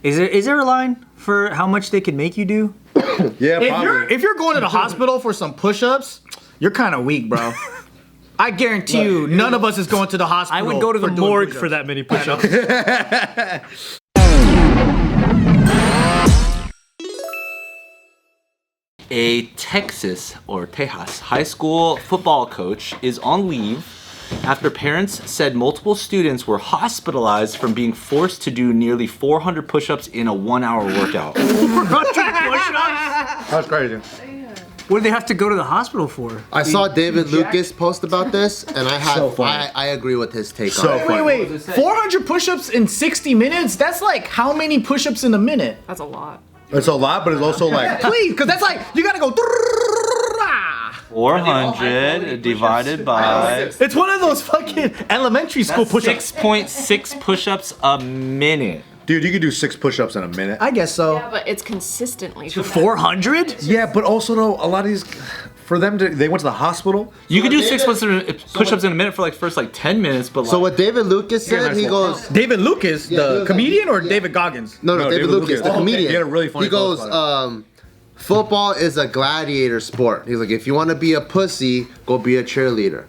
Is there a line for how much they can make you do? Yeah, probably. If you're going to the hospital for some push-ups, you're kind of weak, bro. I guarantee you, none of us is going to the hospital. I would go to the for doing morgue push-ups. for that many push-ups. A Texas high school football coach is on leave after parents said multiple students were hospitalized from being forced to do nearly 400 push-ups in a 1-hour workout. 400 push-ups? That's crazy. What do they have to go to the hospital for? I saw David Lucas post about this, and I agree with his take on it. Wait. 400 push-ups in 60 minutes? That's like how many push-ups in a minute? That's a lot. It's a lot, but it's also like... Please, because that's like, you gotta go... 400 divided by... It's one of those fucking elementary school push-ups. 6.6 push-ups a minute. Dude, you can do 6 push-ups in a minute. I guess so. Yeah, but it's consistently. 400? Yeah, but also though, a lot of these, for them to, they went to the hospital. You can do 6 push-ups in a minute for like first like 10 minutes, but So what David Lucas said, he goes... David Lucas, Yeah, he the was comedian, like- or David Goggins? No, David Lucas, the comedian. He had a really funny He goes, post about football is a gladiator sport. He's like, if you want to be a pussy, go be a cheerleader.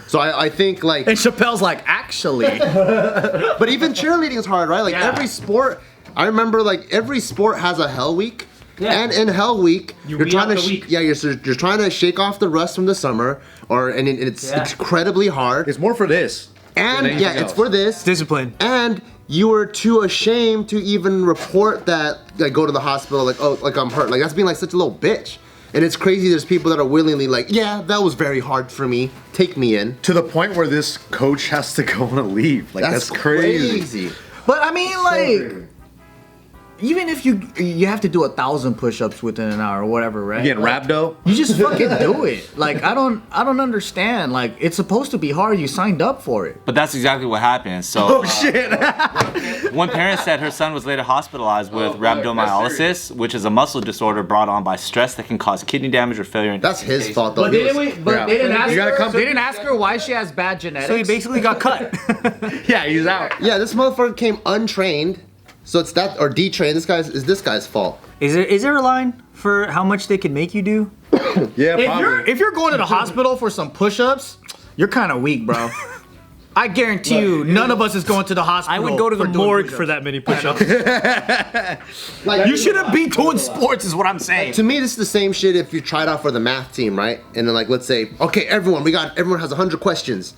So I think like... And Chappelle's like, actually. But even cheerleading is hard, right? Like every sport, I remember like every sport has a hell week. Yeah. And in hell week, you're trying to you're trying to shake off the rust from the summer, and it's incredibly hard. It's more for this. And it's for this. Discipline. And you were too ashamed to even report that, like, go to the hospital, like, oh, like I'm hurt. Like, that's being like such a little bitch. And it's crazy there's people that are willingly like, yeah, that was very hard for me. Take me in. To the point where this coach has to go on a leave. Like, that's crazy. But I mean, like, even if you have to do 1,000 push-ups within an hour or whatever, right? You getting rhabdo? You just fucking do it. Like, I don't understand. Like, it's supposed to be hard. You signed up for it. But that's exactly what happened. So, one parent said her son was later hospitalized with rhabdomyolysis, which is a muscle disorder brought on by stress that can cause kidney damage or failure. That's his fault, though. But they didn't ask her why she has bad genetics. So he basically got cut. Yeah, he's out. Yeah, this motherfucker came untrained. So it's that, or detrained. This guy's fault. Is there a line for how much they can make you do? Yeah, probably. If you're going to the hospital for some push-ups, you're kind of weak, bro. I guarantee you, none of us is going to the hospital. I would go to the for doing morgue push-ups. for that many push-ups. Like, You shouldn't be doing sports, is what I'm saying. To me, this is the same shit if you tried out for the math team, right? And then, like, let's say, okay, everyone has 100 questions.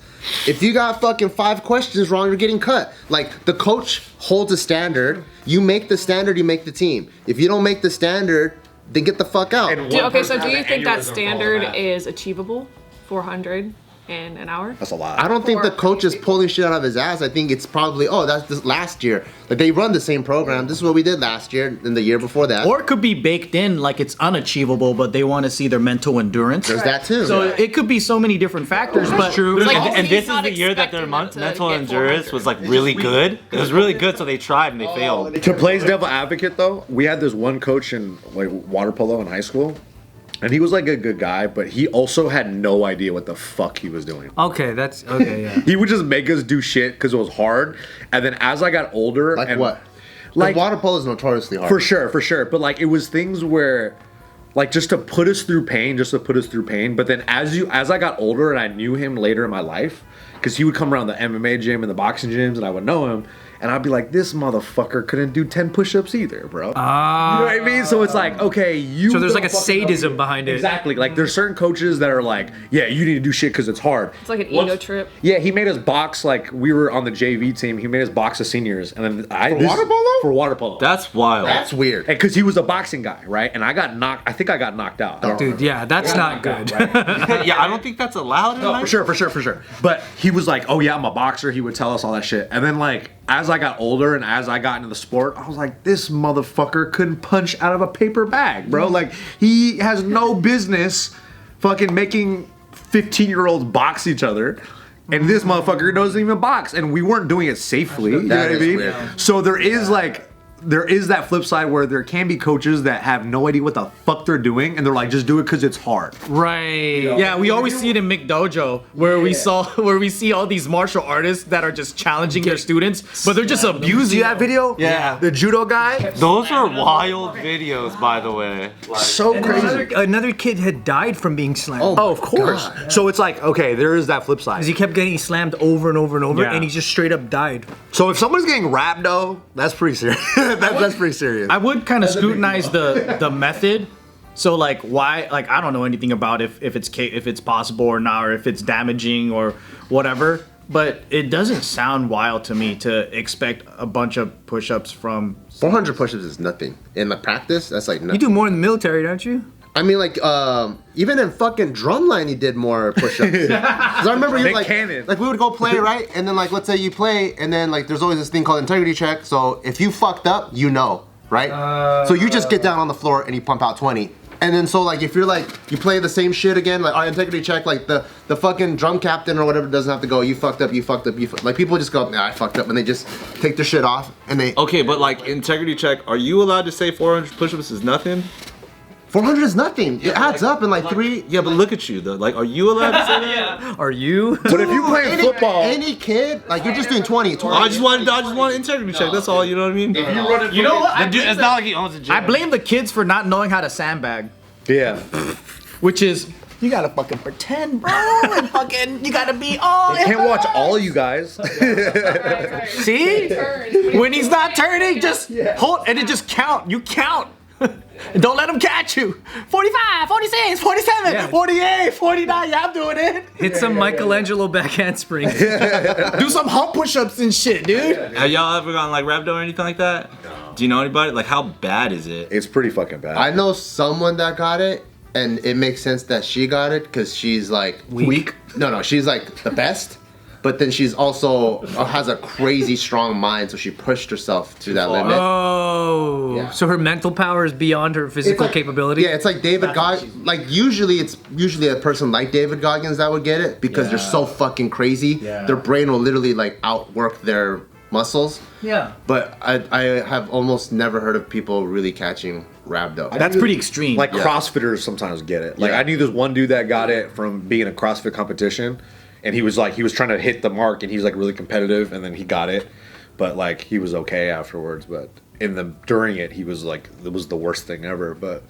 If you got fucking 5 questions wrong, you're getting cut. Like, the coach holds a standard. You make the standard, you make the team. If you don't make the standard, then get the fuck out. Okay, so do you think that standard is achievable? 400 in an hour? That's a lot. I don't think the coach is pulling shit out of his ass. I think it's probably, that's this last year. Like, they run the same program. This is what we did last year and the year before that. Or it could be baked in like it's unachievable, but they want to see their mental endurance. There's that too. So it could be so many different factors, but true. Like, And he's this is not the year that their expecting them to mental get endurance 400. was like really good. It was really good, so they tried and they failed. To play devil advocate though, we had this one coach in like water polo in high school, and he was like a good guy, but he also had no idea what the fuck he was doing. Okay, yeah. He would just make us do shit because it was hard, and then as I got older, Like and what? Like water polo is notoriously hard. for sure. But like it was things where, like just to put us through pain. But then as I got older and I knew him later in my life, because he would come around the MMA gym and the boxing gyms, and I would know him. And I'd be like, this motherfucker couldn't do 10 push-ups either, bro. You know what I mean? So it's like, okay, you... So there's don't like a fucking sadism behind it. Exactly. Like, there's certain coaches that are like, yeah, you need to do shit because it's hard. It's like an ego trip. Yeah, he made us box, like, we were on the JV team. He made us box as seniors. And then water polo? For water polo. That's wild. That's weird. Because he was a boxing guy, right? And I got knocked out. I don't Dude, remember. yeah, that's not good. Yeah, I don't think that's allowed. No, for sure. But he was like, oh yeah, I'm a boxer. He would tell us all that shit. And then like, as I got older and as I got into the sport, I was like, this motherfucker couldn't punch out of a paper bag, bro. Like, he has no business fucking making 15-year-olds box each other. And this motherfucker doesn't even box. And we weren't doing it safely. You know what I mean? Weird. So there is like, there is that flip side where there can be coaches that have no idea what the fuck they're doing, and they're like, just do it because it's hard. Right. Yeah, we always see it in McDojo where we see all these martial artists that are just challenging their students, but they're just abusing. See that video? Yeah. The judo guy. Those are wild videos, by the way. So crazy. Another kid had died from being slammed. Oh, of course. So it's like, okay, there is that flip side. Because he kept getting slammed over and over and over, Yeah. and he just straight up died. So if someone's getting rhabdo, that's pretty serious. that's pretty serious. I would kind of scrutinize the method. So like why like I don't know anything about if it's possible or not, or if it's damaging or whatever. But it doesn't sound wild to me to expect a bunch of push-ups from 400 push-ups is nothing. In the practice, that's like You nothing. do more in the military, don't you? I mean, like, even in fucking drumline, he did more push-ups. Because I remember you Nick like, Cannon. like we would go play, right? And then like, let's say you play, and then like, there's always this thing called integrity check. So if you fucked up, you know, right? So you just get down on the floor and you pump out 20. And then so like, if you're like, you play the same shit again, like, all right, integrity check, like the fucking drum captain or whatever doesn't have to go. You fucked up. Like people just go, nah, I fucked up, and they just take their shit off and they. Okay, but like integrity check, are you allowed to say 400 push-ups is nothing? 400 is nothing. It adds up in like 3. Yeah, but look at you though. Like, are you allowed to say that? Are you? But if you play football, Any kid, like you're just doing 20. I just want integrity check. That's all. You know what I mean? You know what? It's not like he owns a gym. I blame the kids for not knowing how to sandbag, yeah. which is you gotta fucking pretend, bro, and fucking you gotta be all. I can't watch all you guys. See, when he's not turning, just hold and it just count. You count. Don't let him catch you. 45, 46, 47, Yeah. 48, 49. Yeah, I'm doing it. Hit some Michelangelo back handspring. Do some hump push-ups and shit, dude. Have y'all ever gone like rhabdo or anything like that? No. Do you know anybody? Like, how bad is it? It's pretty fucking bad. I know someone that got it, and it makes sense that she got it because she's like Weak. No, she's like the best. But then she's also has a crazy strong mind, so she pushed herself to that limit. Oh, Yeah. so her mental power is beyond her physical like- capability? Yeah, it's like David Goggins. Like usually a person like David Goggins that would get it because they're so fucking crazy. Yeah. Their brain will literally like outwork their muscles. Yeah. But I have almost never heard of people really catching rhabdo. That's pretty extreme. Like CrossFitters sometimes get it. Like Yeah. I knew this one dude that got it from being in a CrossFit competition, and he was trying to hit the mark, and he was like really competitive, and then he got it, but like he was okay afterwards. But during it, he was like, it was the worst thing ever. But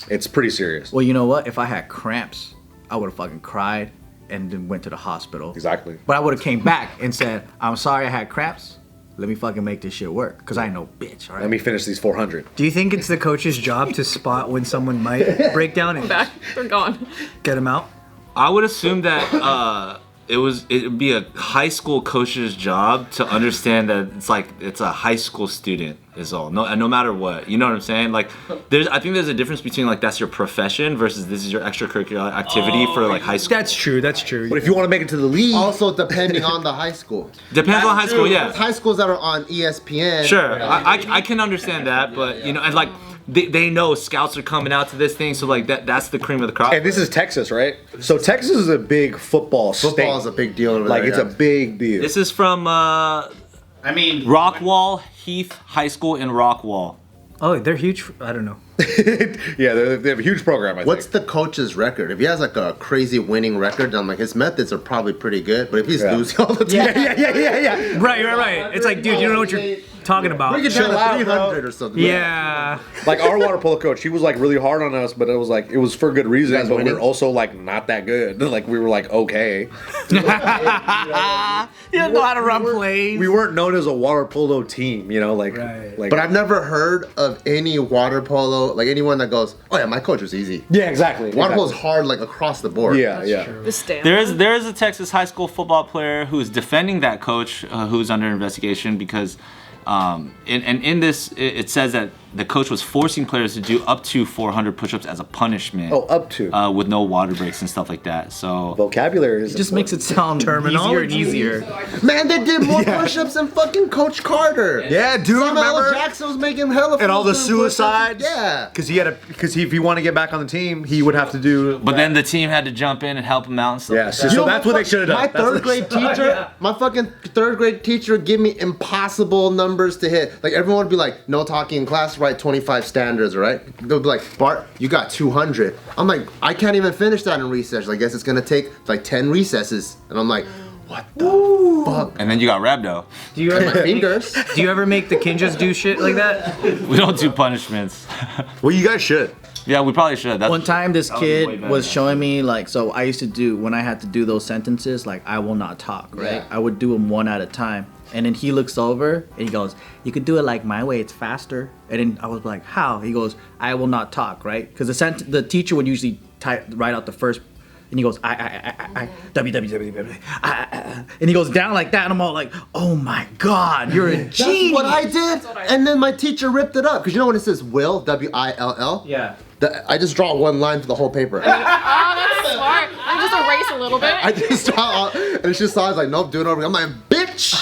it's pretty serious. well, you know what? If I had cramps, I would have fucking cried and then went to the hospital. Exactly. But I would have came back and said, I'm sorry I had cramps. Let me fucking make this shit work. Because I ain't no bitch, all right? Let me finish these 400. Do you think it's the coach's job to spot when someone might break down and Back. They're gone. get him out? I would assume that it would be a high school coach's job to understand that it's a high school student is all. No matter what, you know what I'm saying? Like, I think there's a difference between like that's your profession versus this is your extracurricular activity for like high school. That's true. That's true. But if you want to make it to the league, Also depending on the high school. Depends on high school, yeah. High schools that are on ESPN. Sure, I can understand that, but you know, and like they know scouts are coming out to this thing, so like that's the cream of the crop. and this is Texas, right? So Texas is a big football state. Football is a big deal over Like there. it's a big deal. This is from I mean, Rockwall Heath High School in Rockwall. Oh, they're huge. I don't know. Yeah, they have a huge program. I What's think. the coach's record? If he has like a crazy winning record, then like his methods are probably pretty good. But if he's Yeah. losing all the time, Yeah. Right. It's like, dude, you don't know what you're talking about. we get down Chill to out, 300 or something. Yeah. Like our water polo coach, he was like really hard on us, but it was for good reasons. guys But we winning? were also like not that good. Like we were like okay. you don't know how to run plays. We weren't known as a water polo team, you know, like Right. like. But I've never heard of any water polo, like anyone that goes, oh yeah, my coach was easy. yeah, exactly. Water polo is exactly. hard like across the board. Yeah, yeah. The stamina. There is a Texas high school football player who's defending that coach who's under investigation because in this it says that the coach was forcing players to do up to 400 push-ups as a punishment. Oh, up to. With no water breaks and stuff like that. So Vocabulary is It just makes it sound easier and easier. Man, they did more push-ups than fucking Coach Carter. Yeah, dude, Samuel L. remember? Jackson was making hella And all the fools doing push-ups. suicides. Yeah. Because if he wanted to get back on the team, he would have to do. but then the team had to jump in and help him out and stuff. Yeah, like so, that. so that's what they should have done. My That's third what- grade teacher, my fucking third grade teacher would give me impossible numbers to hit. Like everyone would be like, no talking in class, write 25 standards, right? They'll be like, Bart, you got 200. I'm like, I can't even finish that in recess. I guess it's gonna take like 10 recesses. And I'm like, what the fuck? And then you got rhabdo. Do you My ever fingers. do you ever make the kinjas do shit like that? We don't do punishments. Well, you guys should. Yeah, we probably should. That's One time, this That would be way kid better. was showing me like, so I used to do when I had to do those sentences, like I will not talk, right? Yeah. I would do them one at a time, and then he looks over and he goes, "You could do it like my way; it's faster." And then I was like, "How?" He goes, "I will not talk," right? Because the teacher would usually write out the first. And he goes, W, and he goes down like that, and I'm all like, oh my God, you're a That's genius. what I did. And then my teacher ripped it up. Because you know when it says will, W-I-L-L? Yeah. I just draw one line for the whole paper. Oh, that's smart. I just erase a little bit. I just draw, and it's just I was like, nope, do it over. I'm like, bitch.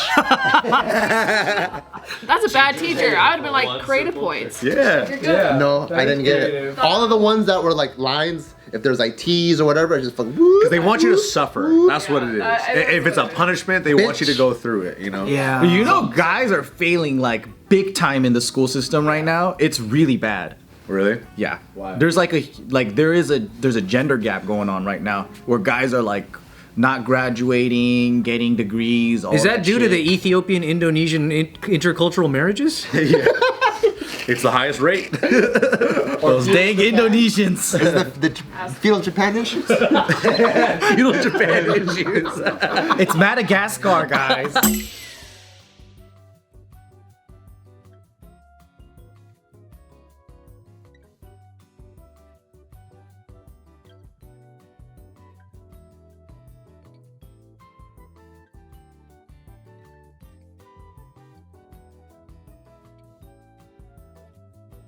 That's a bad teacher. I would have been like, creative points. Yeah. You're good. No, I didn't get it. All of the ones that were like lines, if there's like T's or whatever, I just fucking. Because They want you to suffer. That's what it is. If it's a punishment, they want you to go through it, you know? Yeah. You know, guys are failing like big time in the school system right now. It's really bad. Really? Yeah. There's there's a gender gap going on right now where guys are like not graduating, getting degrees. All Is that due to shit. the Ethiopian Indonesian intercultural marriages? It's the highest rate. those dang Indonesians? the fetal Japan issues. Feudal Japan issues. It's Madagascar, guys.